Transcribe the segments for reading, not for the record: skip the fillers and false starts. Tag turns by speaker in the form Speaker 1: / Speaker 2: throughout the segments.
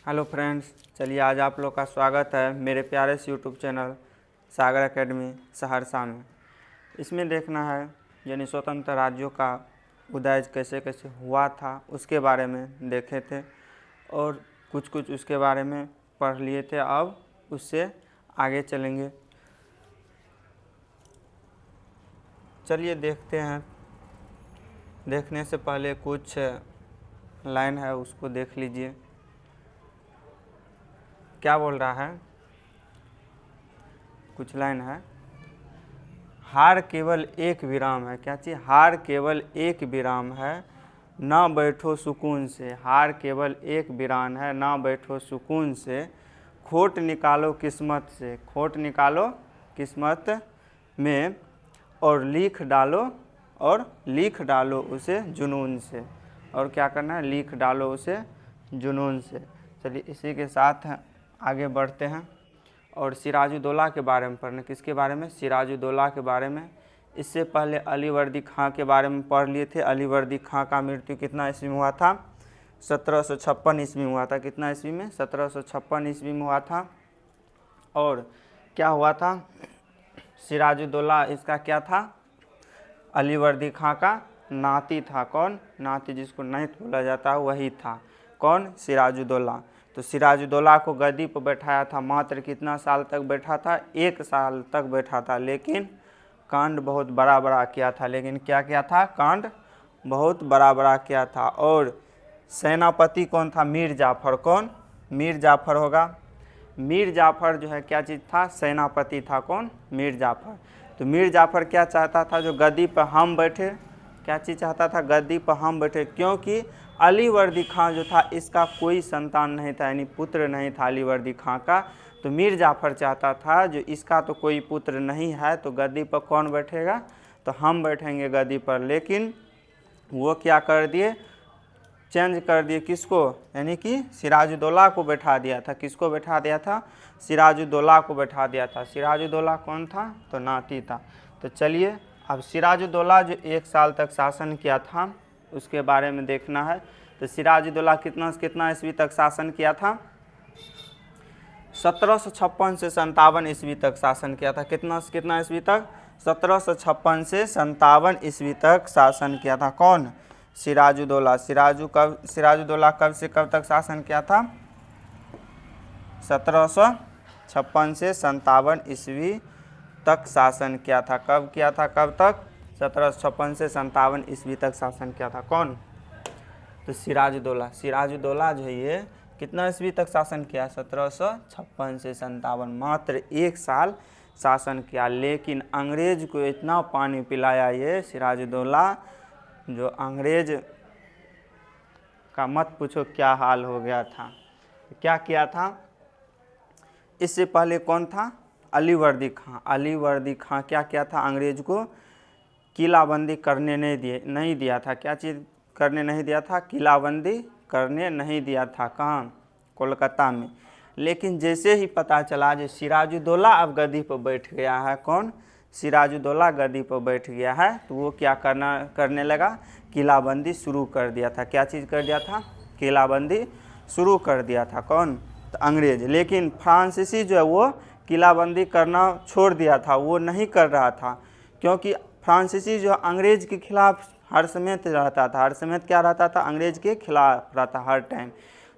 Speaker 1: Hello friends, चलिए आज आप लोग का स्वागत है मेरे प्यारे से यूट्यूब चैनल सागर एकेडमी सहरसा में। इसमें देखना है यानी स्वतंत्र राज्यों का उदय कैसे कैसे हुआ था उसके बारे में देखे थे और कुछ उसके बारे में पढ़ लिए थे। अब उससे आगे चलेंगे। चलिए देखते हैं। देखने से पहले कुछ लाइन है उसको देख लीजिए। क्या बोल रहा है? कुछ लाइन है, हार केवल एक विराम है। क्या चीज़? हार केवल एक विराम है, ना बैठो सुकून से। हार केवल एक विराम है, ना बैठो सुकून से। खोट निकालो किस्मत से, खोट निकालो किस्मत में, और लिख डालो उसे जुनून से। और क्या करना है? लिख डालो उसे जुनून से। चलिए इसी के साथ आगे बढ़ते हैं और सिराजुद्दौला के बारे में पढ़ना। किसके बारे में? सिराजुद्दौला के बारे में। इससे पहले अलीवर्दी खां के बारे में पढ़ लिए थे। अलीवर्दी खां का मृत्यु कितना ईस्वी में हुआ था? 1756 ईस्वी में हुआ था। कितना ईस्वी में? 1756 ईस्वी में हुआ था। और क्या हुआ था? सिराजुद्दौला इसका क्या था? अलीवर्दी खां का नाती था। कौन? नाती, जिसको नाइत बोला जाता है, वही था। कौन? सिराजुद्दौला। तो सिराजुद्दौला को गद्दी पर बैठाया था। मात्र कितना साल तक बैठा था? 1 साल तक बैठा था। लेकिन कांड बहुत बड़ा बड़ा किया था। लेकिन क्या किया था? कांड बहुत बड़ा बड़ा किया था। और सेनापति कौन था? मीर जाफ़र। कौन? मीर जाफ़र होगा। मीर जाफ़र जो है क्या चीज़ था? सेनापति था। कौन? मीर जाफ़र। तो मीर जाफ़र क्या चाहता था? जो गद्दी पर हम बैठे। क्या चीज़ चाहता था? गद्दी पर हम बैठे। क्योंकि अलीवर्दी खां जो था इसका कोई संतान नहीं था, यानी पुत्र नहीं था अलीवर्दी खां का। तो मीर जाफ़र चाहता था जो इसका तो कोई पुत्र नहीं है, तो गद्दी पर कौन बैठेगा? तो हम बैठेंगे गद्दी पर। लेकिन वो क्या कर दिए? चेंज कर दिए। किसको? यानी कि सिराजुद्दौला को बैठा दिया था। किसको बैठा दिया था? सिराजुद्दौला को बैठा दिया था। सिराजुद्दौला कौन था? तो नाती था। तो चलिए अब सिराजुद्दौला जो 1 साल तक शासन किया था उसके बारे में देखना है। तो सिराजुद्दौला कितना ईस्वी तक शासन किया था? 1756 से 57 ईस्वी तक शासन किया था। कितना ईस्वी तक? 1756 से 57 ईस्वी तक शासन किया था। कौन? सिराजुद्दौला। सिराजुद्दौला कब से कब तक शासन किया था? 1756 से 57 ईस्वी तक शासन किया था। कब किया था? कब तक? 1756 से 57 ईस्वी तक शासन किया था। कौन? तो सिराजुद्दौला जो है ये कितना ईस्वी तक शासन किया? 1756 से 57, मात्र 1 साल शासन किया। लेकिन अंग्रेज को इतना पानी पिलाया ये सिराजुद्दौला, जो अंग्रेज का मत पूछो क्या हाल हो गया था। क्या किया था? इससे पहले कौन था? अलीवर्दी खां। अलीवर्दी खां क्या किया था? अंग्रेज को किलाबंदी करने नहीं दिया था। क्या चीज़ करने नहीं दिया था? किलाबंदी करने नहीं दिया था। कहाँ? कोलकाता में। लेकिन जैसे ही पता चला जो सिराजुद्दौला अब गद्दी पर बैठ गया है, कौन? सिराजुद्दौला गद्दी पर बैठ गया है, तो वो क्या करने लगा? किलाबंदी शुरू कर दिया था। क्या चीज़ कर दिया था? किलाबंदी शुरू कर दिया था। कौन? तो अंग्रेज। लेकिन फ्रांसीसी जो है वो किलाबंदी करना छोड़ दिया था, वो नहीं कर रहा था। क्योंकि फ्रांसीसी जो अंग्रेज के खिलाफ हर समय रहता था। हर समय क्या रहता था? अंग्रेज के खिलाफ रहता हर टाइम।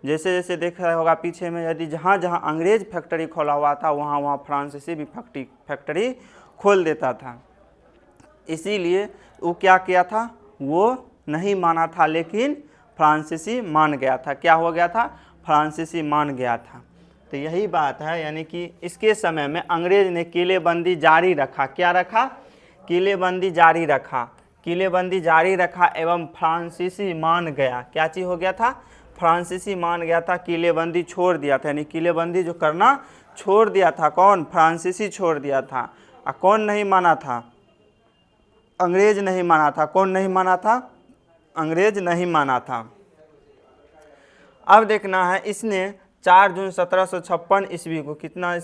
Speaker 1: जैसे जैसे देखा होगा पीछे में, यदि जहाँ जहाँ अंग्रेज फैक्ट्री खोला हुआ था वहाँ वहाँ फ्रांसीसी भी फैक्ट्री खोल देता था। इसीलिए वो क्या किया था? वो नहीं माना था, लेकिन फ्रांसीसी मान गया था। क्या हो गया था? फ्रांसीसी मान गया था। तो यही बात है, यानी कि इसके समय में अंग्रेज ने किलेबंदी जारी रखा। क्या रखा? किलेबंदी जारी रखा। किलेबंदी जारी रखा एवं फ्रांसीसी मान गया। क्या चीज़ हो गया था? फ्रांसीसी मान गया था, किलेबंदी छोड़ दिया था। यानी किलेबंदी जो करना छोड़ दिया था। कौन? फ्रांसीसी छोड़ दिया था। और कौन नहीं माना था? अंग्रेज नहीं माना था। कौन नहीं माना था? अंग्रेज नहीं माना था। अब देखना है, इसने 4 जून 1756 ईस्वी को कितना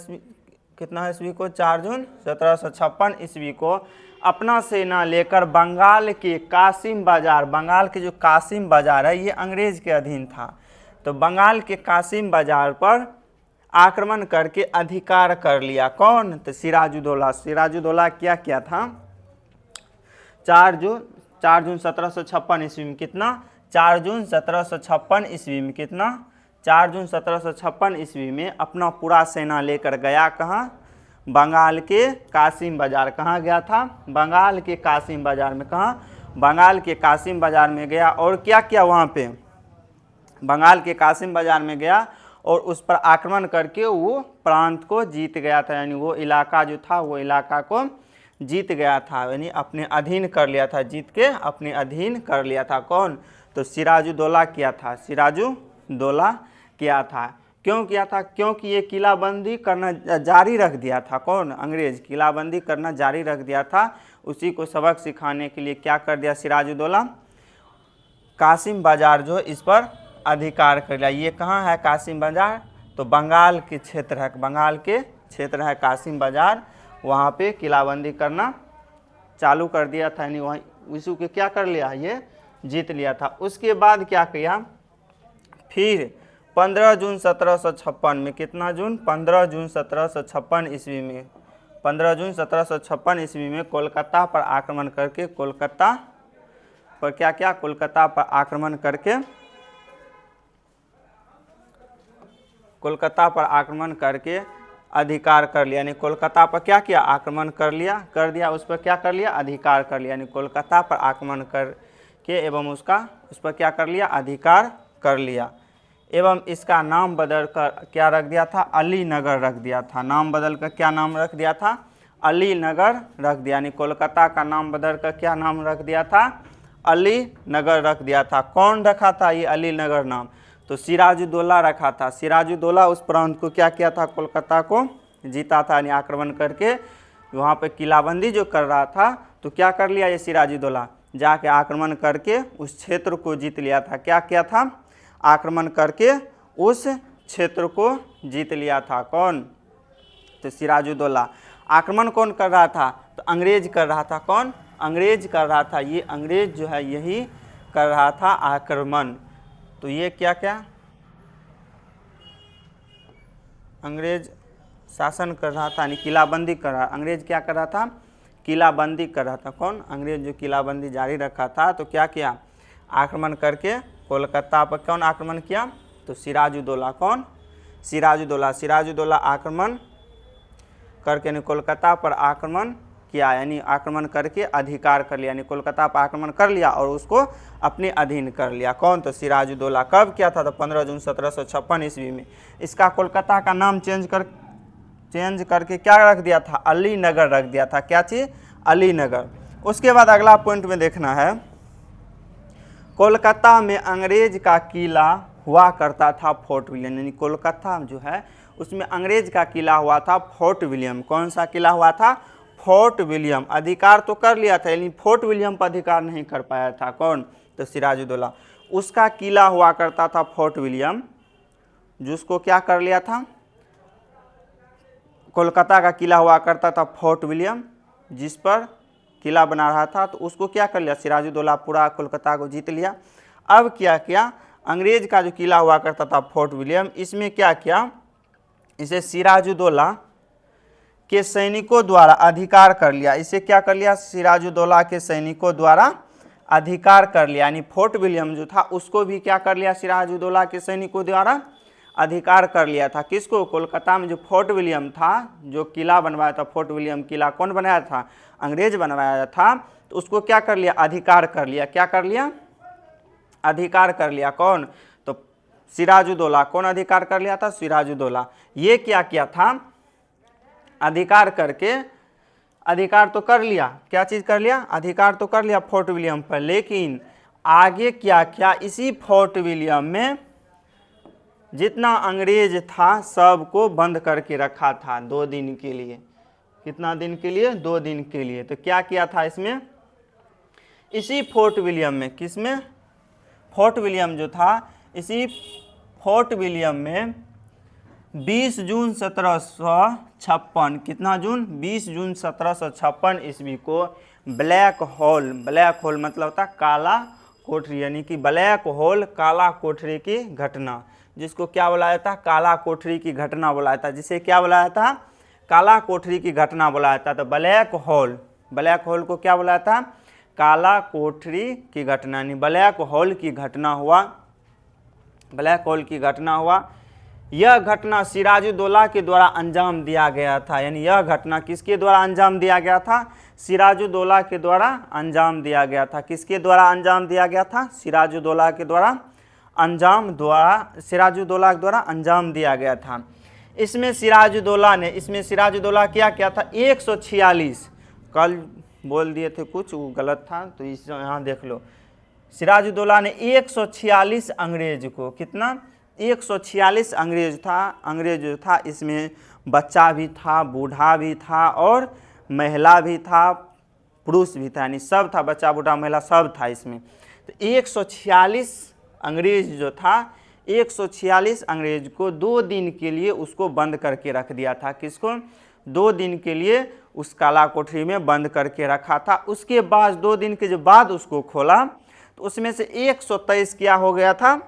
Speaker 1: ईस्वी को? 4 जून 1756 ईस्वी को अपना सेना लेकर बंगाल के कासिम बाजार, बंगाल के जो कासिम बाजार है ये अंग्रेज के अधीन था। तो बंगाल के कासिम बाजार पर आक्रमण करके अधिकार कर लिया। कौन? तो सिराजुद्दौला। सिराजुद्दौला क्या किया था? 4 जून 1756 ईस्वी में कितना? 4 जून 1756 ईस्वी में कितना? 4 जून 1756 ईस्वी में अपना पूरा सेना लेकर गया कहाँ? बंगाल के कासिम बाजार। कहाँ गया था? बंगाल के कासिम बाजार में। कहाँ? बंगाल के कासिम बाजार में गया और क्या किया वहाँ पे? बंगाल के कासिम बाजार में गया और उस पर आक्रमण करके वो प्रांत को जीत गया था, यानी वो इलाका जो था वो इलाका को जीत गया था, यानी अपने अधीन कर लिया था, जीत के अपने अधीन कर लिया था। कौन? तो सिराजुद्दौला किया था। सिराजुद्दौला किया था। क्यों किया था? क्योंकि ये किलाबंदी करना जारी रख दिया था। कौन? अंग्रेज किलाबंदी करना जारी रख दिया था। उसी को सबक सिखाने के लिए क्या कर दिया सिराजुद्दौला? कासिम बाजार जो इस पर अधिकार कर लिया। ये कहाँ है कासिम बाजार? तो बंगाल के क्षेत्र है, बंगाल के क्षेत्र है कासिम बाजार। वहाँ पे किलाबंदी करना चालू कर दिया था, यानी वहाँ उसी को क्या कर लिया? ये जीत लिया था। उसके बाद क्या किया? फिर 15 जून 1756 में, कितना जून? 15 जून 1756 ईस्वी में, 15 जून 1756 ईस्वी में कोलकाता पर आक्रमण करके, कोलकाता पर क्या क्या? कोलकाता पर आक्रमण करके, कोलकाता पर आक्रमण करके अधिकार कर लिया। यानी कोलकाता पर क्या किया? आक्रमण कर दिया, उस पर क्या कर लिया? अधिकार कर लिया। यानी कोलकाता पर आक्रमण करके एवं उस पर क्या कर लिया? अधिकार कर लिया। एवं इसका नाम बदल कर क्या रख दिया था? अली नगर रख दिया था। नाम बदल कर क्या नाम रख दिया था? अली नगर रख दिया। यानी कोलकाता का नाम बदल कर क्या नाम रख दिया था? अली नगर रख दिया था। कौन रखा था ये अली नगर नाम? तो सिराजुद्दौला रखा था। सिराजुद्दौला उस प्रांत को क्या किया था? कोलकाता को जीता था, यानी आक्रमण करके वहाँ पे किलाबंदी जो कर रहा था, तो क्या कर लिया ये सिराजुद्दौला? जाके आक्रमण करके उस क्षेत्र को जीत लिया था। क्या किया था? आक्रमण करके उस क्षेत्र को जीत लिया था। कौन? तो सिराजुद्दौला। आक्रमण कौन कर रहा था? तो अंग्रेज कर रहा था। कौन? अंग्रेज कर रहा था। ये अंग्रेज जो है यही कर रहा था आक्रमण। तो ये क्या क्या? अंग्रेज शासन कर रहा था, यानी किलाबंदी कर रहा। अंग्रेज क्या कर रहा था? किलाबंदी कर रहा था। कौन? अंग्रेज जो किलाबंदी जारी रखा था, तो क्या किया? आक्रमण करके कोलकाता पर कौन आक्रमण किया? तो सिराजुद्दौला। कौन? सिराजुद्दौला। सिराजुद्दौला आक्रमण करके कोलकाता पर आक्रमण किया, यानी आक्रमण करके अधिकार कर लिया, यानी कोलकाता पर आक्रमण कर लिया और उसको अपने अधीन कर लिया। कौन? तो सिराजुद्दौला। कब किया था? तो 15 जून 1756 ईस्वी में। इसका कोलकाता का नाम चेंज करके क्या रख दिया था? अली नगर रख दिया था। क्या चीज़? अली नगर। उसके बाद अगला पॉइंट में देखना है, कोलकाता में अंग्रेज का किला हुआ करता था फोर्ट विलियम, यानी कोलकाता जो है उसमें अंग्रेज का किला हुआ था फोर्ट विलियम। कौन सा किला हुआ था? Fort William. अधिकार तो कर लिया था, लेकिन फोर्ट विलियम पर अधिकार नहीं कर पाया था। कौन? तो सिराजुद्दौला। उसका किला हुआ करता था फोर्ट विलियम, जिसको क्या कर लिया था? कोलकाता का किला हुआ करता था फोर्ट विलियम, जिस पर किला बना रहा था, तो उसको क्या कर लिया? सिराजुद्दौला पूरा कोलकाता को जीत लिया। अब क्या किया? अंग्रेज का जो किला हुआ करता था फोर्ट विलियम, इसमें क्या किया? इसे सिराजुद्दौला के सैनिकों द्वारा अधिकार कर लिया। इसे क्या कर लिया? सिराजुद्दौला के सैनिकों द्वारा अधिकार कर लिया, यानी फोर्ट विलियम जो था उसको भी क्या कर लिया? सिराजुद्दौला के सैनिकों द्वारा अधिकार कर लिया था। किसको? कोलकाता में जो फोर्ट विलियम था, जो किला बनवाया था फोर्ट विलियम किला, कौन बनाया था? अंग्रेज बनवाया था। तो उसको क्या कर लिया? अधिकार कर लिया। क्या कर लिया? अधिकार कर लिया। कौन? तो सिराजुद्दौला। कौन अधिकार कर लिया था? सिराजुद्दौला। ये क्या किया था? अधिकार करके, अधिकार तो कर लिया, क्या चीज़ कर लिया? अधिकार तो कर लिया फोर्ट विलियम पर, लेकिन आगे क्या किया? इसी फोर्ट विलियम में जितना अंग्रेज था सबको बंद करके रखा था 2 दिन के लिए। कितना दिन के लिए? 2 दिन के लिए। तो क्या किया था इसमें? इसी फोर्ट विलियम में, किसमें? फोर्ट विलियम जो था, इसी फोर्ट विलियम में 20 जून 1756, कितना जून? 20 जून 1756 ईस्वी को ब्लैक होल, ब्लैक होल मतलब होता काला कोठरी यानी कि ब्लैक होल काला कोठरी की घटना, जिसको क्या बुलाया था, काला कोठरी की घटना बुलाया था, जिसे क्या बुलाया था, काला कोठरी की घटना बुलाया था। तो ब्लैक होल को क्या बुलाया था, काला कोठरी की घटना, यानी ब्लैक होल की घटना हुआ, ब्लैक होल की घटना हुआ। यह घटना सिराजुद्दौला के द्वारा अंजाम दिया गया था, यानी यह घटना किसके द्वारा अंजाम दिया गया था, सिराजुद्दौला के द्वारा अंजाम दिया गया था। किसके द्वारा अंजाम दिया गया था, सिराजुद्दौला के द्वारा सिराजुद्दौला के द्वारा अंजाम दिया गया था। इसमें सिराजुद्दौला क्या क्या था, 146, कल बोल दिए थे कुछ वो गलत था, तो इस यहाँ देख लो, सिराजुद्दौला ने 146 अंग्रेज को, कितना, 146 अंग्रेज जो था, इसमें बच्चा भी था, बूढ़ा भी था और महिला भी था, पुरुष भी था, यानी सब था, बच्चा बूढ़ा महिला सब था इसमें। तो 146 अंग्रेज जो था, 146 अंग्रेज को 2 दिन के लिए उसको बंद करके रख दिया था। किसको, 2 दिन के लिए उस काला कोठरी में बंद करके रखा था। उसके बाद 2 दिन के बाद उसको खोला तो उसमें से 123 क्या हो गया था,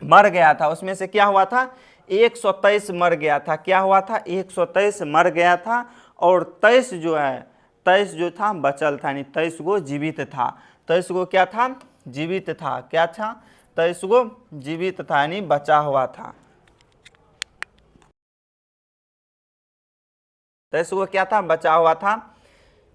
Speaker 1: मर गया था। उसमें से क्या हुआ था, 123 मर गया था। क्या हुआ था, 123 मर गया था और 23 जो था बचल था, यानी 23 को जीवित था। 23 को क्या था, जीवित था। क्या था, 23 को जीवित था, यानी बचा हुआ था। 23 को क्या था, बचा हुआ था।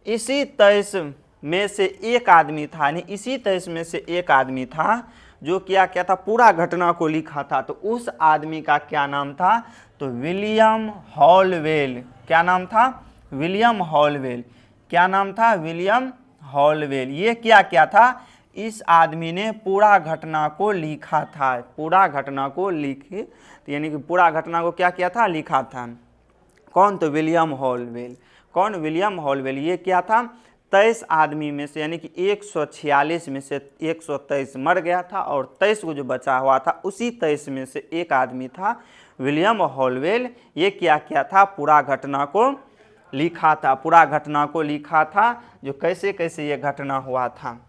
Speaker 1: इसी 23 में से एक आदमी था, यानी इसी 23 में से एक आदमी था जो क्या क्या था, पूरा घटना को लिखा था। तो उस आदमी का क्या नाम था, तो विलियम हॉलवेल। क्या नाम था, विलियम हॉलवेल। क्या नाम था, विलियम हॉलवेल। ये क्या क्या था, इस आदमी ने पूरा घटना को लिखा था, पूरा घटना को लिखे, यानी कि पूरा घटना को क्या किया था, लिखा था। कौन, तो विलियम हॉलवेल। कौन, विलियम हॉलवेल। ये क्या था, 23 आदमी में से, यानी कि 146 में से 123 मर गया था और 23 को जो बचा हुआ था, उसी 23 में से एक आदमी था विलियम हॉलवेल। ये क्या क्या था, पूरा घटना को लिखा था, पूरा घटना को लिखा था, जो कैसे कैसे ये घटना हुआ था।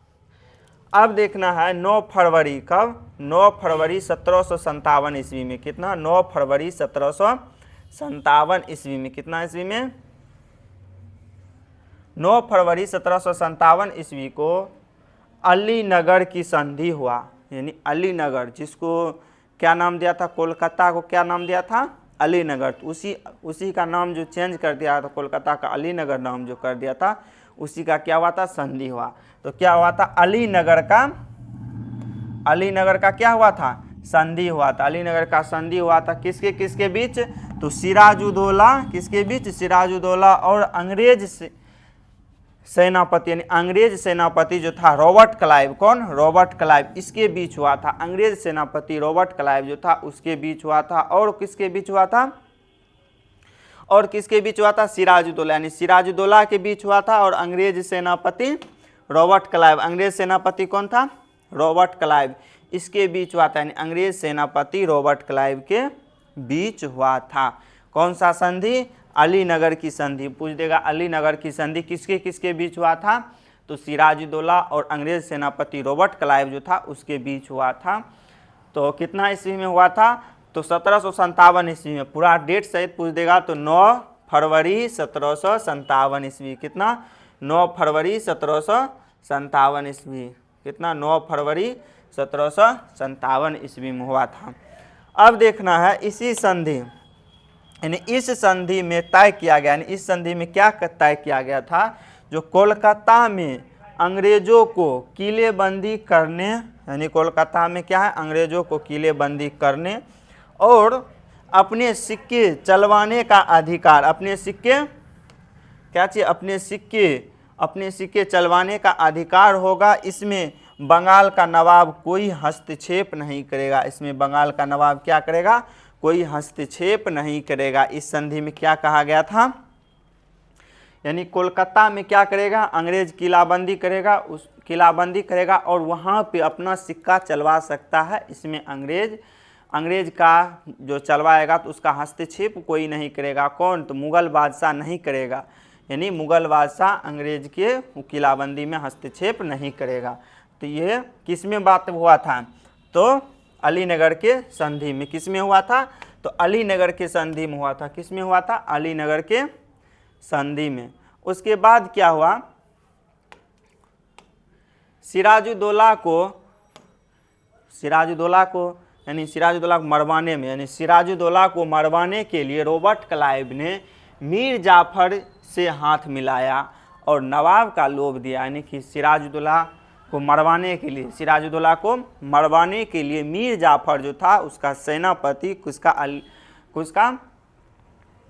Speaker 1: अब देखना है 9 फरवरी, कब, 9 फरवरी 1757 ईस्वी में। कितना, 9 फरवरी 1757 ईस्वी में। कितना ईस्वी में, 9 फरवरी 1757 ईस्वी को अलीनगर की संधि हुआ, यानी अलीनगर, जिसको क्या नाम दिया था, कोलकाता को क्या नाम दिया था, अलीनगर। तो उसी का नाम जो चेंज कर दिया था, कोलकाता का अलीनगर नाम जो कर दिया था, उसी का क्या हुआ था, संधि हुआ। तो क्या हुआ था, अलीनगर का क्या हुआ था, संधि हुआ था। अलीनगर का संधि हुआ था किसके किसके बीच, तो सिराजुद्दौला, किसके बीच, सिराजुद्दौला और अंग्रेज सेनापति, यानी अंग्रेज सेनापति जो था रॉबर्ट क्लाइव। कौन, रॉबर्ट क्लाइव, इसके बीच हुआ था। अंग्रेज सेनापति रॉबर्ट क्लाइव जो था उसके बीच हुआ था। और किसके बीच हुआ था, और किसके बीच हुआ था, सिराजुद्दौला, यानी सिराजुद्दौला के बीच हुआ था और अंग्रेज सेनापति रॉबर्ट क्लाइव। अंग्रेज सेनापति कौन था, रॉबर्ट क्लाइव, इसके बीच हुआ था, यानी अंग्रेज सेनापति रॉबर्ट क्लाइव के बीच हुआ था। कौन सा संधि, अलीनगर की संधि। पूछ देगा अलीनगर की संधि किसके किसके बीच हुआ था, तो सिराजुद्दौला और अंग्रेज सेनापति रॉबर्ट क्लाइव जो था उसके बीच हुआ था। तो कितना ईस्वी में हुआ था, तो 1757 ईस्वी में। पूरा डेट सहित पूछ देगा तो 9 फरवरी 1757 ईस्वी। कितना, 9 फरवरी 1757 ईस्वी। कितना, 9 फरवरी 1757 ईस्वी में हुआ था। अब देखना है इसी संधि, यानी इस संधि में तय किया गया, यानी इस संधि में क्या तय किया गया था, जो कोलकाता में अंग्रेजों को किलेबंदी करने, यानी कोलकाता में क्या है, अंग्रेजों को किलेबंदी करने और अपने सिक्के चलवाने का अधिकार, अपने सिक्के क्या चाहिए, अपने सिक्के चलवाने का अधिकार होगा। इसमें बंगाल का नवाब कोई हस्तक्षेप नहीं करेगा। इसमें बंगाल का नवाब क्या करेगा, कोई हस्तक्षेप नहीं करेगा। इस संधि में क्या कहा गया था, यानी कोलकाता में क्या करेगा, अंग्रेज किलाबंदी करेगा और वहाँ पे अपना सिक्का चलवा सकता है। इसमें अंग्रेज का जो चलवाएगा तो उसका हस्तक्षेप कोई नहीं करेगा। कौन, तो मुगल बादशाह नहीं करेगा, यानी मुगल बादशाह अंग्रेज के किलाबंदी में हस्तक्षेप नहीं करेगा। तो ये किस में बात हुआ था? तो अलीनगर के संधि में। किस में हुआ था? तो अलीनगर के संधि में हुआ था। किस में हुआ था? अलीनगर के संधि में। उसके बाद क्या हुआ? सिराजुद्दौला को यानी सिराजुद्दौला को मरवाने में, यानी सिराजुद्दौला को मरवाने के लिए रॉबर्ट क्लाइव ने मीर जाफर से हाथ मिलाया और नवाब का लोभ दिया। यानी कि सिराजुद्दौला को मरवाने के लिए मीर जाफर जो था उसका सेनापति, किसका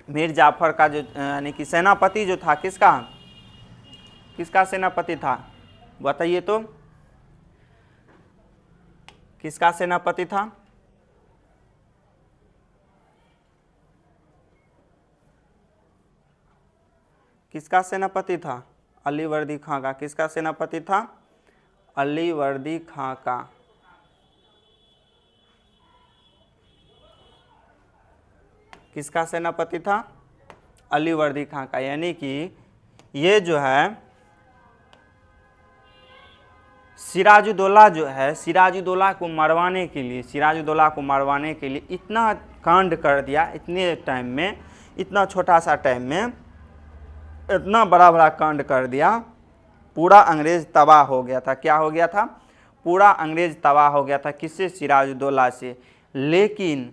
Speaker 1: मीर जाफर का जो यानी कि सेनापति जो था, किसका सेनापति था? बताइए तो, किसका सेनापति था? किसका सेनापति था? अलीवर्दी खां का। किसका सेनापति था? अलीवर्दी खां का। किसका सेनापति था? अलीवर्दी खां का। यानी कि ये जो है सिराजुद्दौला जो है, सिराजुद्दौला को मरवाने के लिए इतना कांड कर दिया, इतने टाइम में, इतना छोटा सा टाइम में इतना बड़ा कांड कर दिया, पूरा अंग्रेज तबाह हो गया था। क्या हो गया था? पूरा अंग्रेज तबाह हो गया था। किससे? सिराजुद्दौला से। लेकिन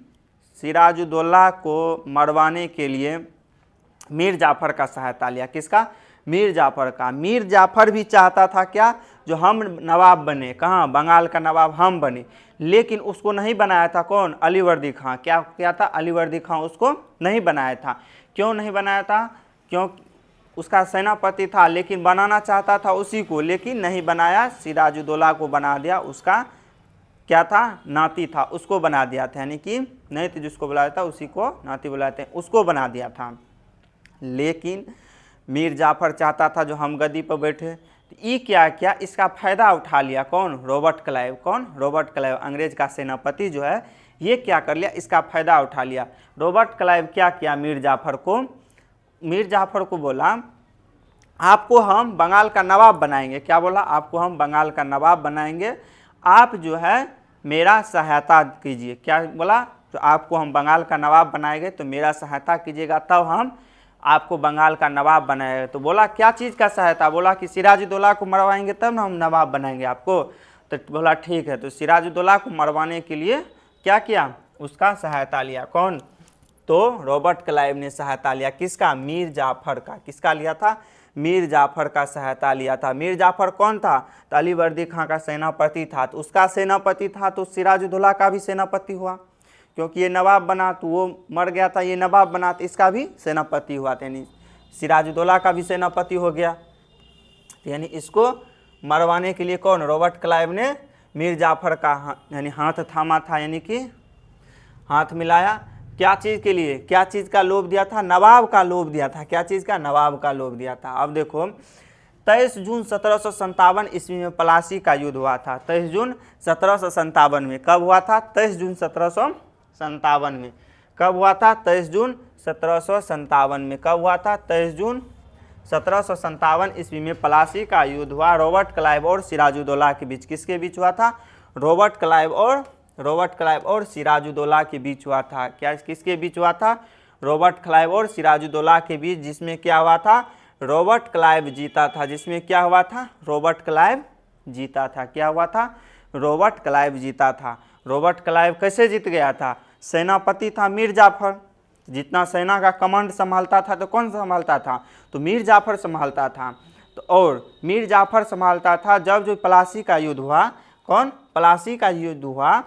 Speaker 1: सिराजुद्दौला को मरवाने के लिए मीर जाफर का सहायता लिया। किसका? मीर जाफर का। मीर जाफर भी चाहता था क्या? जो हम नवाब बने। कहाँ? बंगाल का नवाब हम बने। लेकिन उसको नहीं बनाया था कौन? अलीवर्दी खां। क्या था? अलीवर्दी खां उसको नहीं बनाया था। क्यों नहीं बनाया था? क्यों? उसका सेनापति था, लेकिन बनाना चाहता था उसी को, लेकिन नहीं बनाया। सिराजुद्दौला को बना दिया। उसका क्या था? नाती था, उसको बना दिया था। यानी कि नहीं तो जिसको बुलाया था उसी को नाती बुलाते हैं, उसको बना दिया था। लेकिन मीर जाफर चाहता था जो हम गद्दी पर बैठे। तो ये क्या किया? इसका फायदा उठा लिया। कौन? Robert Clive. कौन? रॉबर्ट क्लाइव, अंग्रेज का सेनापति जो है, ये क्या कर लिया? इसका फायदा उठा लिया। रॉबर्ट क्लाइव क्या किया? मीर जाफर को बोला आपको हम बंगाल का नवाब बनाएंगे। क्या बोला? आपको हम बंगाल का नवाब बनाएंगे, आप जो है मेरा सहायता कीजिए। क्या बोला? तो आपको हम बंगाल का नवाब बनाएंगे तो मेरा सहायता कीजिएगा, तब हम आपको बंगाल का नवाब बनाएंगे। तो बोला क्या चीज़ का सहायता? बोला कि सिराजुद्दौला को मरवाएंगे तब ना हम नवाब बनाएंगे आपको। तो बोला ठीक है। तो सिराजुद्दौला को मरवाने के लिए क्या किया? उसका सहायता लिया। कौन? तो रॉबर्ट क्लाइव ने सहायता लिया। किसका? मीर जाफर का। किसका लिया था? मीर जाफर का सहायता लिया था। मीर जाफर कौन था? तो अलीवर्दी खां का सेनापति था। तो उसका सेनापति था तो सिराजुद्दौला का भी सेनापति हुआ, क्योंकि ये नवाब बना तो वो मर गया था, ये नवाब बना तो इसका भी सेनापति हुआ। यानी सिराजुद्दौला का भी सेनापति हो गया। यानी इसको मरवाने के लिए कौन? रॉबर्ट क्लाइव ने मीर जाफर का यानी हाथ थामा था, यानी कि हाथ मिलाया। क्या चीज़ के लिए? क्या चीज़ का लोभ दिया था? नवाब का लोभ दिया था। क्या चीज़ का? नवाब का लोभ दिया था। अब देखो 23 जून 1757 ईस्वी में प्लासी का युद्ध हुआ था। 23 जून 1757 में। कब हुआ था? 23 जून 1757 में। कब हुआ था? 23 जून 1757 में। कब हुआ था? 23 जून 1757 ईस्वी में प्लासी का युद्ध हुआ। रॉबर्ट क्लाइव और सिराजुद्दौला के बीच। किसके बीच हुआ था? रॉबर्ट क्लाइव और सिराजुद्दौला के बीच हुआ था। क्या किसके बीच हुआ था? रॉबर्ट क्लाइव और सिराजुद्दौला के बीच, जिसमें क्या हुआ था? रॉबर्ट क्लाइव जीता था। जिसमें क्या हुआ था? रॉबर्ट क्लाइव जीता था। क्या हुआ था? रॉबर्ट क्लाइव जीता था। रॉबर्ट क्लाइव कैसे जीत गया था? सेनापति था मीर जाफर। जितना सेना का कमांड संभालता था तो कौन संभालता था? तो मीर जाफर संभालता था। तो और मीर जाफर संभालता था। जब जो प्लासी का युद्ध हुआ, कौन? प्लासी का युद्ध हुआ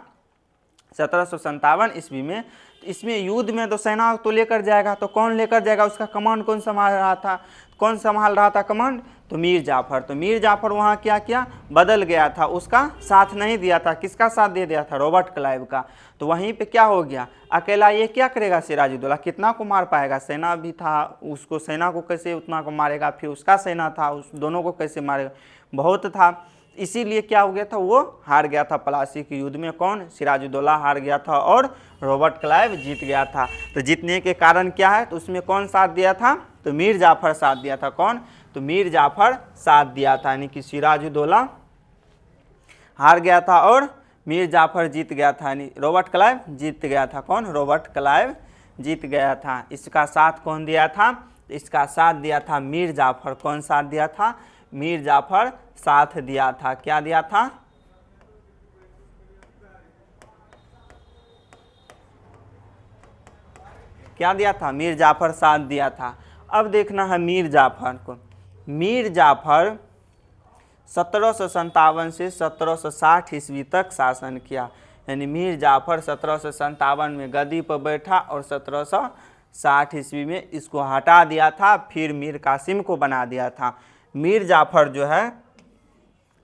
Speaker 1: 1757 ईस्वी में। तो इसमें युद्ध में तो सेना तो लेकर जाएगा, तो कौन लेकर जाएगा? उसका कमांड कौन संभाल रहा था? कौन संभाल रहा था कमांड? तो मीर जाफर। तो मीर जाफर वहाँ क्या किया? बदल गया था, उसका साथ नहीं दिया था। किसका साथ दे दिया था? रॉबर्ट क्लाइव का। तो वहीं पे क्या हो गया? अकेला ये क्या करेगा? सिराजुद्दौला कितना को मार पाएगा? सेना भी था, उसको सेना को कैसे उतना को मारेगा? फिर उसका सेना था, उस दोनों को कैसे मारेगा? बहुत था। इसीलिए क्या हो गया था? वो हार गया था प्लासी के युद्ध में। कौन? सिराजुद्दौला हार गया था और रॉबर्ट क्लाइव जीत गया था। तो जीतने के कारण क्या है? तो उसमें कौन साथ दिया था? तो मीर जाफर साथ दिया था। कौन? तो मीर जाफर साथ दिया था। यानी कि सिराजुद्दौला हार गया था और मीर जाफर जीत गया था, यानी रॉबर्ट क्लाइव जीत गया था। कौन? रॉबर्ट क्लाइव जीत गया था। इसका साथ कौन दिया था? इसका साथ दिया था मीर जाफर। कौन साथ दिया था? मीर जाफर साथ दिया था। क्या दिया था? क्या दिया था? मीर जाफर साथ दिया था। अब देखना है मीर जाफर को। मीर जाफर 1757 से 1760 ईस्वी तक शासन किया, यानी मीर जाफर 1757 में गद्दी पर बैठा और 1760 ईस्वी में इसको हटा दिया था, फिर मीर कासिम को बना दिया था। मीर जाफर जो है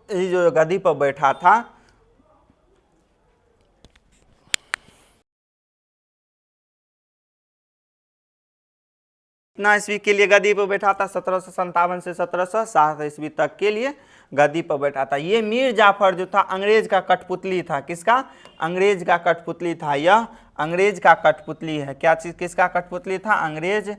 Speaker 1: ये जो गद्दी पर बैठा था, कितना ईस्वी के लिए गद्दी पर बैठा था? 1757 से 1760 ईस्वी तक के लिए गद्दी पर बैठा था। ये मीर जाफर जो था अंग्रेज का कठपुतली था। किसका? अंग्रेज का कठपुतली था। यह अंग्रेज का कठपुतली है। क्या चीज? किसका कठपुतली था? अंग्रेज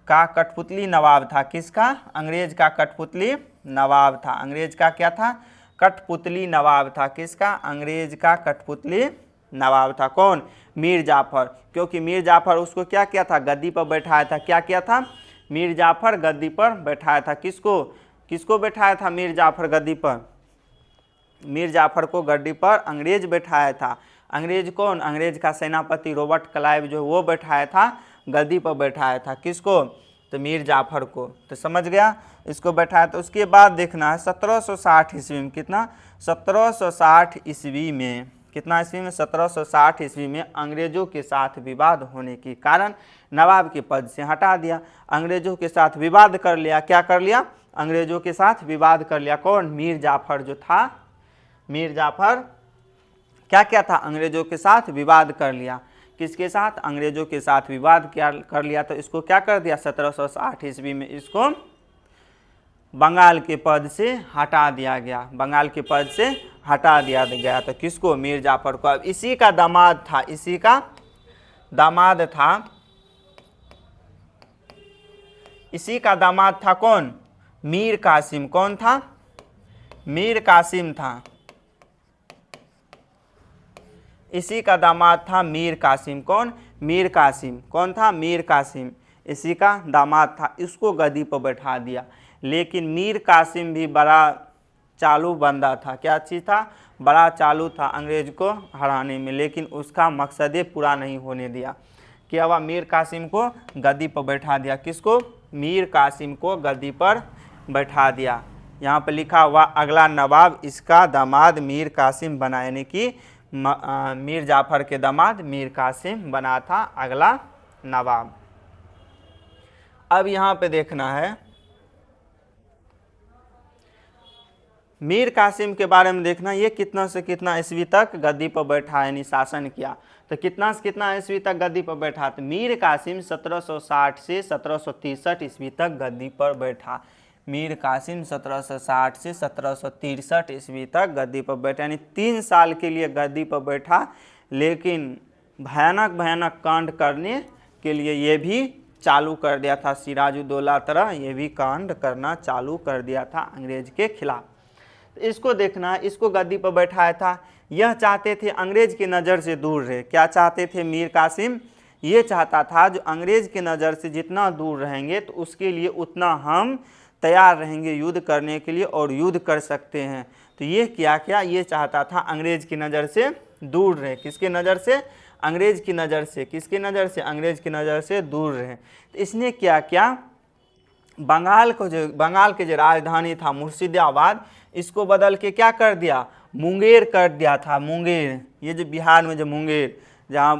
Speaker 1: का कठपुतली नवाब था। किसका? अंग्रेज का कठपुतली नवाब था। अंग्रेज का क्या था? कठपुतली नवाब था। किसका? अंग्रेज का कठपुतली नवाब था। कौन? मीर जाफर। क्योंकि मीर जाफर उसको क्या किया था? गद्दी पर बैठाया था। क्या किया था? मीर जाफर गद्दी पर बैठाया था। किसको बैठाया था मीर जाफर गद्दी पर? मीर जाफर को गद्दी पर अंग्रेज बैठाया था। अंग्रेज कौन? अंग्रेज का सेनापति रॉबर्ट क्लाइव जो वो बैठाया था, गद्दी पर बैठाया था। किसको? तो मीर जाफर को। तो समझ गया, इसको बैठाया। तो उसके बाद देखना है 1760 ईस्वी में। कितना? 1760 ईस्वी में। कितना ईस्वी में? 1760 ईस्वी में अंग्रेजों के साथ विवाद होने के कारण नवाब के पद से हटा दिया। अंग्रेजों के साथ विवाद कर लिया। क्या कर लिया? अंग्रेजों के साथ विवाद कर लिया। कौन? मीर जाफर जो था। मीर जाफर क्या क्या था? अंग्रेजों के साथ विवाद कर लिया। किसके साथ? अंग्रेजों के साथ विवाद क्या कर लिया। तो इसको क्या कर दिया? 1760 ईस्वी में इसको बंगाल के पद से हटा दिया गया। बंगाल के पद से हटा दिया गया। तो किसको? मीर जाफर को। अब इसी का दामाद था, इसी का दामाद था, इसी का दामाद था कौन? मीर कासिम। कौन था? मीर कासिम था। इसी का दामाद था मीर कासिम। कौन? मीर कासिम। कौन था? मीर कासिम। इसी का दामाद था। इसको गद्दी पर बैठा दिया। लेकिन मीर कासिम भी बड़ा चालू बंदा था। क्या चीज़ था? बड़ा चालू था अंग्रेज को हराने में, लेकिन उसका मकसद पूरा नहीं होने दिया। क्या हुआ? मीर कासिम को गद्दी पर बैठा दिया। किसको? मीर कासिम को गद्दी पर बैठा दिया। यहाँ पर लिखा हुआ अगला नवाब इसका दामाद मीर कासिम बना, यानी कि मीर जाफर के दामाद मीर कासिम बना था अगला नवाब। अब यहाँ पे देखना है मीर कासिम के बारे में। देखना ये कितना से कितना ईस्वी तक गद्दी पर बैठा, यानी शासन किया। तो कितना से कितना ईस्वी तक गद्दी पर बैठा? तो मीर कासिम 1760 से 1763 ईस्वी तक गद्दी पर बैठा। मीर कासिम 1760 से 1763 ईस्वी तक गद्दी पर बैठा, यानी 3 साल के लिए गद्दी पर बैठा। लेकिन भयानक भयानक कांड करने के लिए ये भी चालू कर दिया था। सिराजुद्दौला तरह ये भी कांड करना चालू कर दिया था अंग्रेज के खिलाफ। तो इसको देखना, इसको गद्दी पर बैठाया था। यह चाहते थे अंग्रेज की नज़र से दूर रहे। क्या चाहते थे मीर कासिम? ये चाहता था जो अंग्रेज की नज़र से जितना दूर रहेंगे तो उसके लिए उतना हम तैयार रहेंगे युद्ध करने के लिए, और युद्ध कर सकते हैं। तो ये क्या ये चाहता था अंग्रेज की नज़र से दूर रहे। किसके नज़र से? अंग्रेज की नज़र से। किसकी नज़र से? अंग्रेज की नज़र से दूर रहे। तो इसने क्या किया? बंगाल के जो राजधानी था मुर्शिदाबाद, इसको बदल के क्या कर दिया? मुंगेर कर दिया था। मुंगेर, ये जो बिहार में जो मुंगेर, जहाँ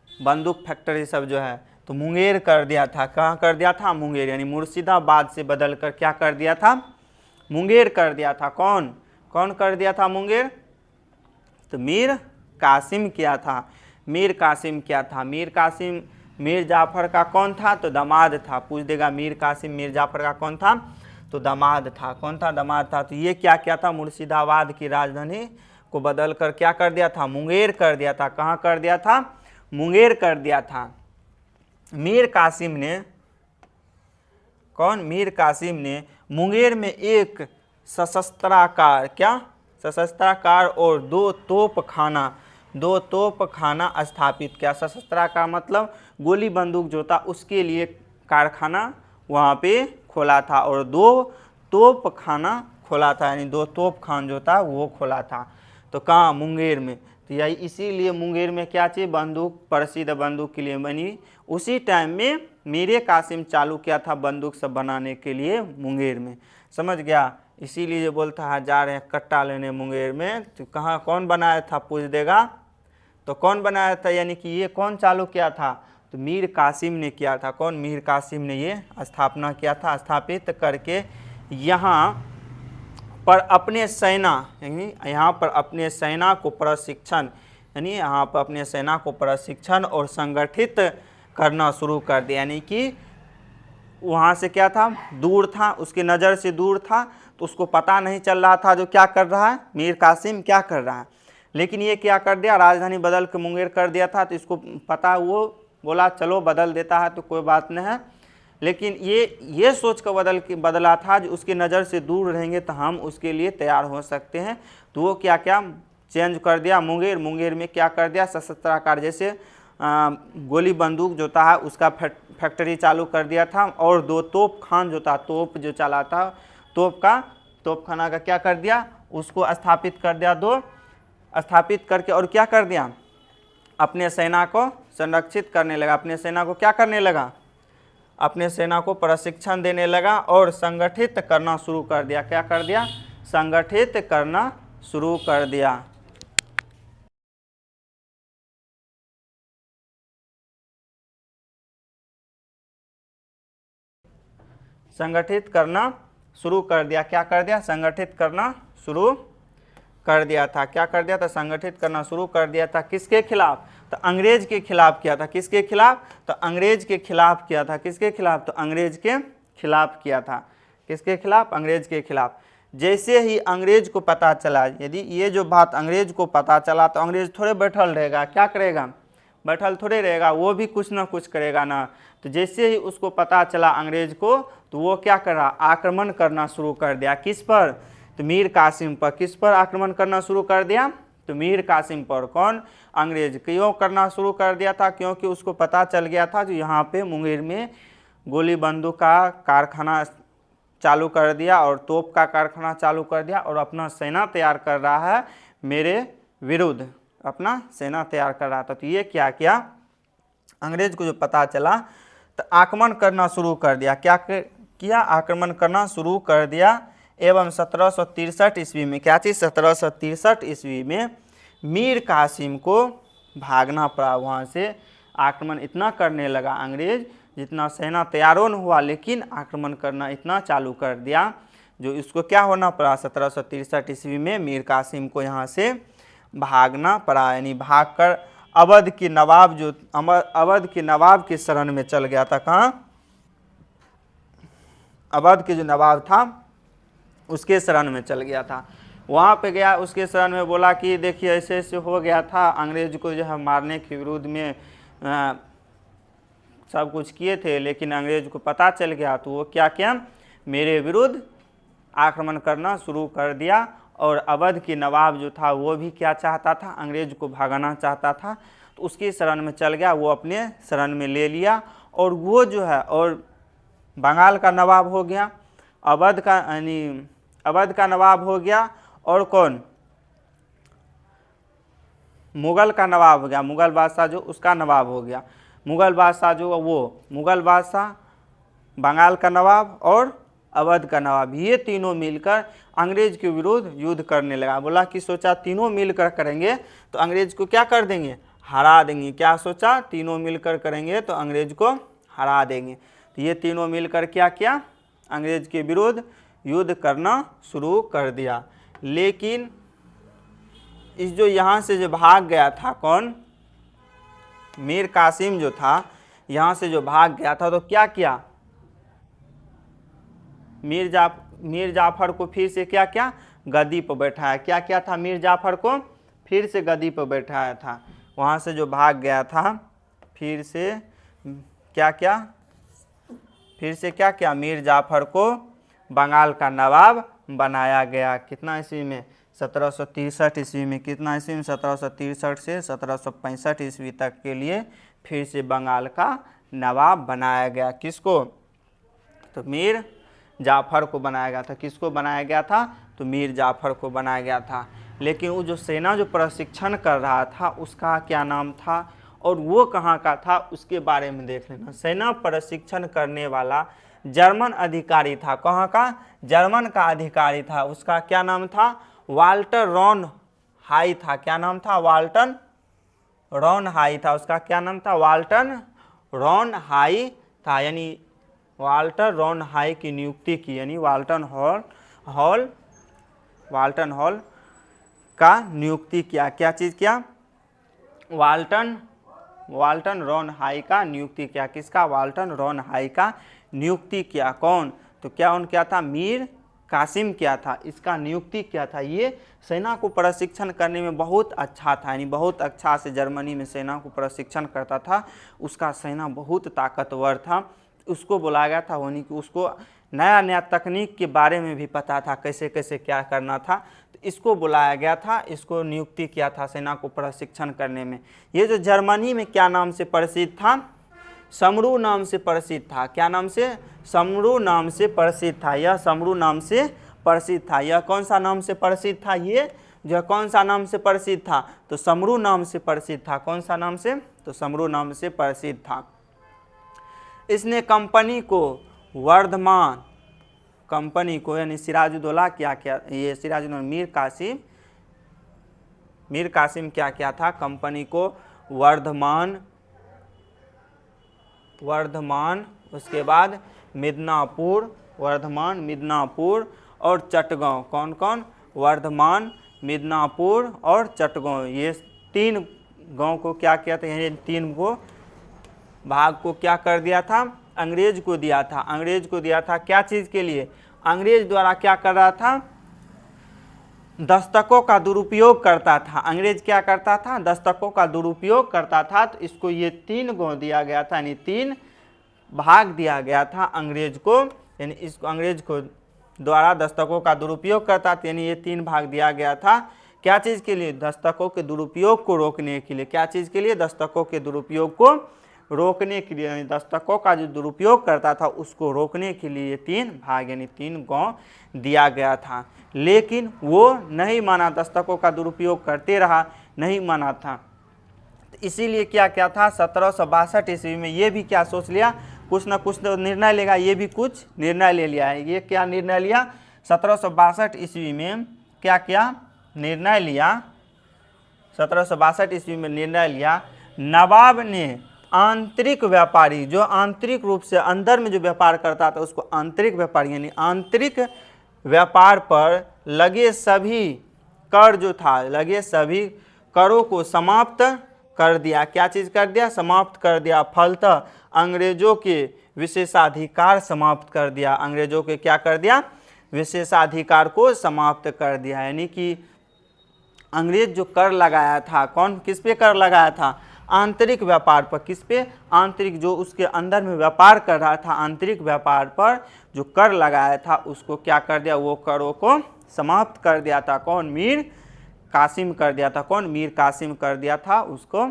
Speaker 1: बंदूक फैक्ट्री सब जो है, तो मुंगेर कर दिया था। कहाँ कर दिया था? मुंगेर, यानी मुर्शिदाबाद से बदल कर क्या कर दिया था? मुंगेर कर दिया था। कौन कर दिया था मुंगेर? तो मीर कासिम किया था। मीर कासिम क्या था? मीर कासिम मीर जाफर का कौन था? तो दामाद था। पूछ देगा मीर कासिम मीर जाफर का कौन था? तो दामाद था। कौन था? दामाद था। तो ये क्या था? मुर्शिदाबाद की राजधानी को बदल कर क्या कर दिया था? मुंगेर कर दिया था। कहाँ कर दिया था? मुंगेर कर दिया था। मीर कासिम ने मीर कासिम ने मुंगेर में एक सशस्त्राकार सशस्त्राकार और दो तोप खाना स्थापित किया। सशस्त्राकार मतलब गोली बंदूक जो था उसके लिए कारखाना वहाँ पे खोला था, और दो तोप खाना खोला था, यानी दो तोप खान जो था वो खोला था। तो कहाँ? मुंगेर में। तो यही इसीलिए मुंगेर में क्या चीज़? बंदूक, प्रसिद्ध बंदूक के लिए बनी। उसी टाइम में मीर कासिम चालू किया था बंदूक सब बनाने के लिए मुंगेर में। समझ गया? इसीलिए जो बोलता है जा रहे हैं कट्टा लेने मुंगेर में, तो कहाँ कौन बनाया था पूछ देगा। तो कौन बनाया था, यानी कि ये कौन चालू किया था? तो मीर कासिम ने किया था। कौन? मीर कासिम ने ये स्थापना किया था। स्थापित करके यहाँ पर अपने सेना, यानी यहाँ पर अपने सेना को प्रशिक्षण, यानी यहाँ पर अपने सेना को प्रशिक्षण और संगठित करना शुरू कर दिया। यानी कि वहाँ से क्या था? दूर था, उसकी नज़र से दूर था, तो उसको पता नहीं चल रहा था जो क्या कर रहा है, मीर कासिम क्या कर रहा है। लेकिन ये क्या कर दिया? राजधानी बदल के मुंगेर कर दिया था। तो इसको पता, वो बोला चलो बदल देता है तो कोई बात नहीं है। लेकिन ये सोच कर बदला था जो उसकी नज़र से दूर रहेंगे तो हम उसके लिए तैयार हो सकते हैं। तो वो क्या क्या चेंज कर दिया? मुंगेर में क्या कर दिया? सशस्त्राकार, जैसे गोली बंदूक जो था उसका फैक्ट्री चालू कर दिया था, और दो तोप खान जो था, तोप जो चला था, तोप खाना का क्या कर दिया? उसको स्थापित कर दिया। दो स्थापित करके और क्या कर दिया? अपने सेना को संरक्षित करने लगा। अपने सेना को क्या करने लगा? अपने सेना को प्रशिक्षण देने लगा और संगठित करना शुरू कर दिया। क्या कर दिया? संगठित करना शुरू कर दिया। संगठित करना शुरू कर दिया। क्या कर दिया? संगठित करना शुरू कर दिया था। क्या कर दिया था? संगठित करना शुरू कर दिया था। किसके खिलाफ? तो अंग्रेज के खिलाफ किया था। किसके खिलाफ? तो अंग्रेज के खिलाफ किया था। किसके खिलाफ? तो अंग्रेज के खिलाफ किया था। किसके खिलाफ? अंग्रेज के खिलाफ। जैसे ही अंग्रेज को पता चला, यदि ये जो बात अंग्रेज को पता चला, तो अंग्रेज थोड़े बैठल रहेगा। क्या करेगा? बैठल थोड़े रहेगा, वो भी कुछ ना कुछ करेगा ना। तो जैसे ही उसको पता चला अंग्रेज को, तो वो क्या करा? आक्रमण करना शुरू कर दिया। किस पर? तो मीर कासिम पर। किस पर आक्रमण करना शुरू कर दिया? तो मीर कासिम पर। कौन? अंग्रेज। क्यों करना शुरू कर दिया था? क्योंकि उसको पता चल गया था जो यहाँ पे मुंगेर में गोली बंदूक का कारखाना चालू कर दिया और तोप का कारखाना चालू कर दिया और अपना सेना तैयार कर रहा है मेरे विरुद्ध, अपना सेना तैयार कर रहा था। तो ये क्या किया? अंग्रेज को जो पता चला तो आक्रमण करना शुरू कर दिया। क्या किया? आक्रमण करना शुरू कर दिया। एवं 1763 ईस्वी में क्या चीज़? 1763 ईस्वी में मीर कासिम को भागना पड़ा वहाँ से। आक्रमण इतना करने लगा अंग्रेज, जितना सेना तैयारों न हुआ, लेकिन आक्रमण करना इतना चालू कर दिया जो इसको क्या होना पड़ा? 1763 ईस्वी में मीर कासिम को यहाँ से भागना पड़ा। यानी भागकर अवध के नवाब जो अवध के नवाब के शरण में चल गया था। कहाँ? अवध के जो नवाब था उसके शरण में चल गया था। वहाँ पे गया, उसके शरण में बोला कि देखिए ऐसे ऐसे हो गया था, अंग्रेज को जो है मारने के विरोध में सब कुछ किए थे, लेकिन अंग्रेज को पता चल गया तो वो क्या किया? मेरे विरुद्ध आक्रमण करना शुरू कर दिया। और अवध के नवाब जो था वो भी क्या चाहता था? अंग्रेज को भगाना चाहता था। तो उसकी शरण में चल गया, वो अपने शरण में ले लिया। और वो जो है, और बंगाल का नवाब हो गया, अवध का, यानी अवध का नवाब हो गया, और कौन? मुगल का नवाब हो गया। मुगल बादशाह जो उसका नवाब हो गया। मुगल बादशाह जो वो मुगल बादशाह, बंगाल का नवाब और अवध का नवाब, ये तीनों मिलकर अंग्रेज के विरुद्ध युद्ध करने लगा। बोला कि सोचा तीनों मिलकर करेंगे तो अंग्रेज को क्या कर देंगे? हरा देंगे। क्या सोचा? तीनों मिलकर करेंगे तो अंग्रेज को हरा देंगे। तो ये तीनों मिलकर क्या किया? अंग्रेज के विरुद्ध युद्ध करना शुरू कर दिया। लेकिन इस जो यहाँ से जो भाग गया था, कौन? मीर कासिम जो था, यहाँ से जो भाग गया था, तो क्या किया? मीर जाफर को फिर से क्या क्या? गद्दी पर बैठाया। क्या क्या था? मीर जाफर को फिर से गद्दी पर बैठाया था। वहाँ से जो भाग गया था, फिर से क्या क्या? फिर से क्या क्या? मीर जाफर को बंगाल का नवाब बनाया गया। कितना ईस्वी में? 1763 ईस्वी में। कितना ईस्वी में? 1763 से 1765 ईस्वी तक के लिए फिर से बंगाल का नवाब बनाया गया। किसको? तो मीर जाफर को बनाया गया था। किसको बनाया गया था? तो मीर जाफर को बनाया गया था। लेकिन वो जो सेना जो प्रशिक्षण कर रहा था उसका क्या नाम था और वो कहाँ का था उसके बारे में देख लेना। सेना प्रशिक्षण करने वाला जर्मन अधिकारी था। कहाँ का? जर्मन का अधिकारी था। उसका क्या नाम था? वाल्टर रॉन हाई था। क्या नाम था? वाल्टन रॉन हाई था। उसका क्या नाम था? वाल्टन रॉन हाई था। यानी वाल्टर रॉन हाई की नियुक्ति की, यानी वाल्टन हॉल का नियुक्ति किया। क्या चीज़ किया? वाल्टन रॉन हाई का नियुक्ति किया। किसका? वाल्टन रॉन हाई का नियुक्ति किया। कौन? तो क्या किया था? मीर कासिम किया था। इसका नियुक्ति किया था। ये सेना को प्रशिक्षण करने में बहुत अच्छा था, यानी बहुत अच्छा से जर्मनी में सेना को प्रशिक्षण करता था। उसका सेना बहुत ताकतवर था। उसको बुलाया गया था, यानी कि उसको नया नया तकनीक के बारे में भी पता था, कैसे कैसे क्या करना था। तो इसको बुलाया गया था, इसको नियुक्ति किया था सेना को प्रशिक्षण करने में। ये जो जर्मनी में क्या नाम से प्रसिद्ध था? समरू नाम से प्रसिद्ध था। क्या नाम से? समरू नाम से प्रसिद्ध था। यह समरू नाम से प्रसिद्ध था। यह कौन सा नाम से प्रसिद्ध था? ये जो कौन सा नाम से प्रसिद्ध था? तो समरू नाम से प्रसिद्ध था। कौन सा नाम से? तो समरू नाम से प्रसिद्ध था। इसने कंपनी को वर्धमान, कंपनी को यानी सिराजुद्दौला क्या किया? ये सिराजुद्दौला मीर कासिम क्या किया था? कंपनी को वर्धमान, उसके बाद मिदनापुर और चटगांव। कौन कौन? वर्धमान, मिदनापुर और चटगांव। ये 3 गांव को क्या किया था? यानी 3 को भाग को क्या कर दिया था? अंग्रेज को दिया था। अंग्रेज को दिया था क्या चीज़ के लिए? अंग्रेज द्वारा क्या कर रहा था? दस्तकों का दुरुपयोग करता था। अंग्रेज क्या करता था? दस्तकों का दुरुपयोग करता था। तो इसको ये 3 गांव दिया गया था, यानी 3 भाग दिया गया था अंग्रेज को। यानी इसको अंग्रेज को द्वारा दस्तकों का दुरुपयोग करता था, यानी ये 3 भाग दिया गया था। क्या चीज़ के लिए? दस्तकों के दुरुपयोग को रोकने के लिए। क्या चीज़ के लिए? दस्तकों के दुरुपयोग को रोकने के लिए। दस्तकों का जो दुरुपयोग करता था उसको रोकने के लिए 3 भाग यानी 3 गांव दिया गया था। लेकिन वो नहीं माना, दस्तकों का दुरुपयोग करते रहा, नहीं माना था। तो इसीलिए क्या क्या था? 1762 ईस्वी में ये भी क्या सोच लिया? कुछ ना कुछ तो निर्णय लेगा। ये भी कुछ निर्णय ले लिया है। ये क्या निर्णय लिया? 1762 ईस्वी में क्या क्या निर्णय लिया? 1762 ईस्वी में निर्णय लिया, नवाब ने आंतरिक व्यापारी, जो आंतरिक रूप से अंदर में जो व्यापार करता था उसको आंतरिक व्यापारी, यानी आंतरिक व्यापार पर लगे सभी कर जो था, लगे सभी करों को समाप्त कर दिया। क्या चीज़ कर दिया? समाप्त कर दिया। फलतः अंग्रेजों के विशेषाधिकार समाप्त कर दिया। अंग्रेजों के क्या कर दिया? विशेषाधिकार को समाप्त कर दिया। यानी कि अंग्रेज जो कर लगाया था, किस पे कर लगाया था? आंतरिक व्यापार पर। किस पे? आंतरिक, जो उसके अंदर में व्यापार कर रहा था, आंतरिक व्यापार पर जो कर लगाया था उसको क्या कर दिया? वो करों को समाप्त कर दिया था। कौन? मीर कासिम कर दिया था। कौन? मीर कासिम कर दिया था। उसको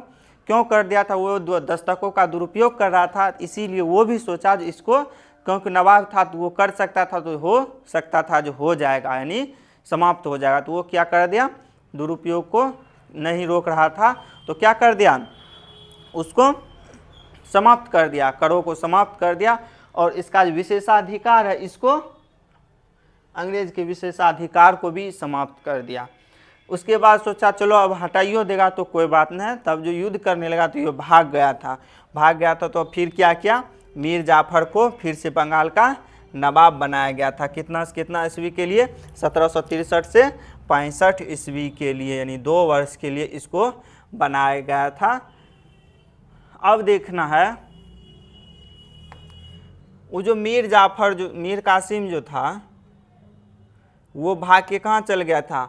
Speaker 1: क्यों कर दिया था? वो दस्तकों का दुरुपयोग कर रहा था, इसीलिए वो भी सोचा जो इसको, क्योंकि नवाब था तो वो कर सकता था, तो हो सकता था जो हो जाएगा, यानी समाप्त हो जाएगा। तो वो क्या कर दिया? दुरुपयोग को नहीं रोक रहा था, तो क्या कर दिया? उसको समाप्त कर दिया, करों को समाप्त कर दिया। और इसका जो विशेषाधिकार है, इसको अंग्रेज के विशेषाधिकार को भी समाप्त कर दिया। उसके बाद सोचा चलो अब हटाइयो देगा तो कोई बात नहीं। तब जो युद्ध करने लगा तो ये भाग गया था। तो फिर क्या किया? मीर जाफर को फिर से बंगाल का नवाब बनाया गया था। कितना ईस्वी के लिए? 1763 से 65 ईस्वी के लिए, यानी 2 वर्ष के लिए इसको बनाया गया था। अब देखना है वो जो मीर कासिम जो था वो भाग के कहाँ चल गया था?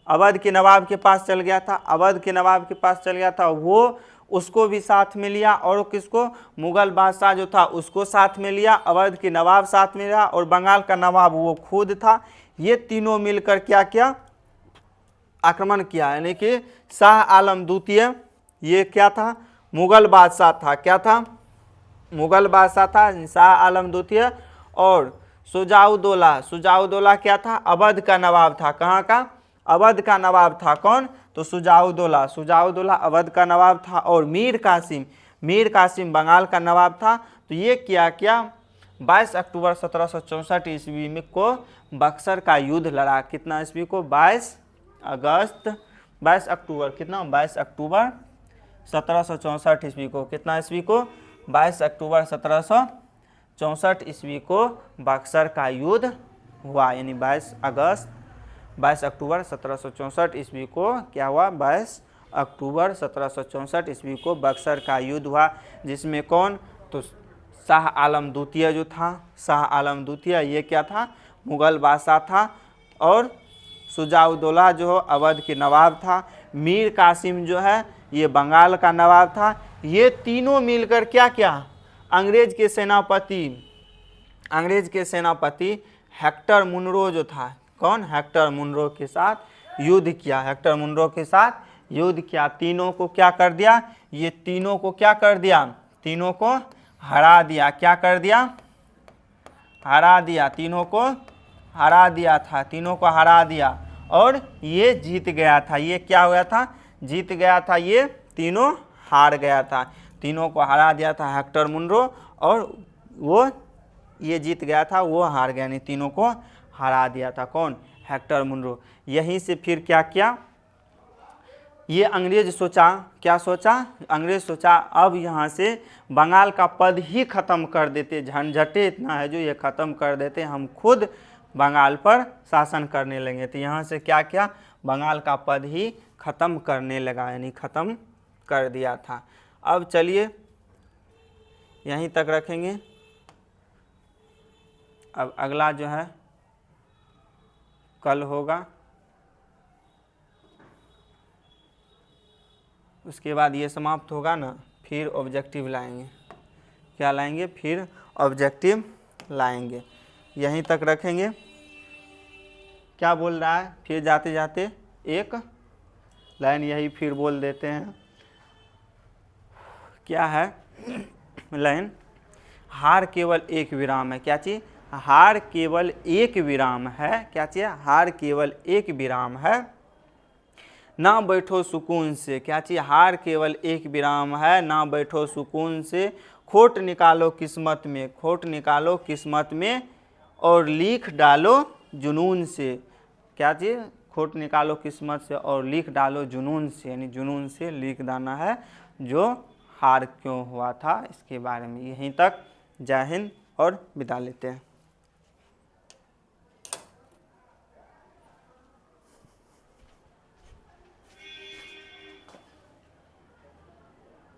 Speaker 1: अवध के नवाब के पास चल गया था। अवध के नवाब के पास चल गया था। वो उसको भी साथ में लिया, और किसको, मुगल बादशाह जो था उसको साथ में लिया, अवध के नवाब साथ में लिया, और बंगाल का नवाब वो खुद था। ये तीनों मिलकर क्या किया, आक्रमण किया। यानी कि शाह आलम द्वितीय, ये क्या था, मुगल बादशाह था, क्या था, मुगल बादशाह था शाह आलम द्वितीय। और शुजाउद्दौला क्या था, अवध का नवाब था। कहाँ का, अवध का नवाब था। कौन, तो शुजाउद्दौला अवध का नवाब था। और मीर कासिम बंगाल का नवाब था। तो ये क्या 22 अक्टूबर 1764 ईस्वी में को बक्सर का युद्ध लड़ा। कितना ईस्वी को, 22 अक्टूबर, कितना, 22 अक्टूबर 1764 ईस्वी को, कितना ईस्वी को, 22 अक्टूबर 1764 ईस्वी को बक्सर का युद्ध हुआ। यानी 22 अक्टूबर 1764 ईस्वी को क्या हुआ, 22 अक्टूबर 1764 ईस्वी को बक्सर का युद्ध हुआ। जिसमें कौन, तो शाह आलम द्वितीय जो था, शाह आलम द्वितीय ये क्या था, मुगल बादशाह था। और शुजाउद्दौला जो अवध के नवाब था। मीर कासिम जो है ये बंगाल का नवाब था। ये तीनों मिलकर क्या अंग्रेज के सेनापति हेक्टर मुनरो जो था, कौन, हेक्टर मुनरो के साथ युद्ध किया। तीनों को क्या कर दिया, ये तीनों को क्या कर दिया, तीनों को हरा दिया। क्या कर दिया, हरा दिया, तीनों को हरा दिया। और ये जीत गया था। ये क्या हुआ था, जीत गया था, ये तीनों हार गया था। तीनों को हरा दिया था हेक्टर मुनरो, और वो ये जीत गया था, वो हार गया, नहीं, तीनों को हरा दिया था। कौन, हेक्टर मुनरो। यहीं से फिर क्या किया, ये अंग्रेज सोचा अब यहाँ से बंगाल का पद ही ख़त्म कर देते, झंझटे इतना है जो ये ख़त्म कर देते, हम खुद बंगाल पर शासन करने लगे। तो यहाँ से क्या किया, बंगाल का पद ही ख़त्म करने लगा, यानी ख़त्म कर दिया था। अब चलिए यहीं तक रखेंगे। अब अगला जो है कल होगा, उसके बाद ये समाप्त होगा ना, फिर ऑब्जेक्टिव लाएंगे। क्या लाएंगे, फिर ऑब्जेक्टिव लाएंगे। यहीं तक रखेंगे। क्या बोल रहा है, फिर जाते जाते एक लाइन यही फिर बोल देते हैं। क्या है लाइन, हार केवल एक विराम है। क्या चीज़, हार केवल एक विराम है। क्या चीज़, हार केवल एक विराम है, ना बैठो सुकून से। क्या चीज़, हार केवल एक विराम है, ना बैठो सुकून से। खोट निकालो किस्मत में और लिख डालो जुनून से। क्या चीज़, खोट निकालो किस्मत से और लिख डालो जुनून से, यानी जुनून से लिख देना है जो हार क्यों हुआ था इसके बारे में। यहीं तक, जय हिंद, और विदा लेते हैं।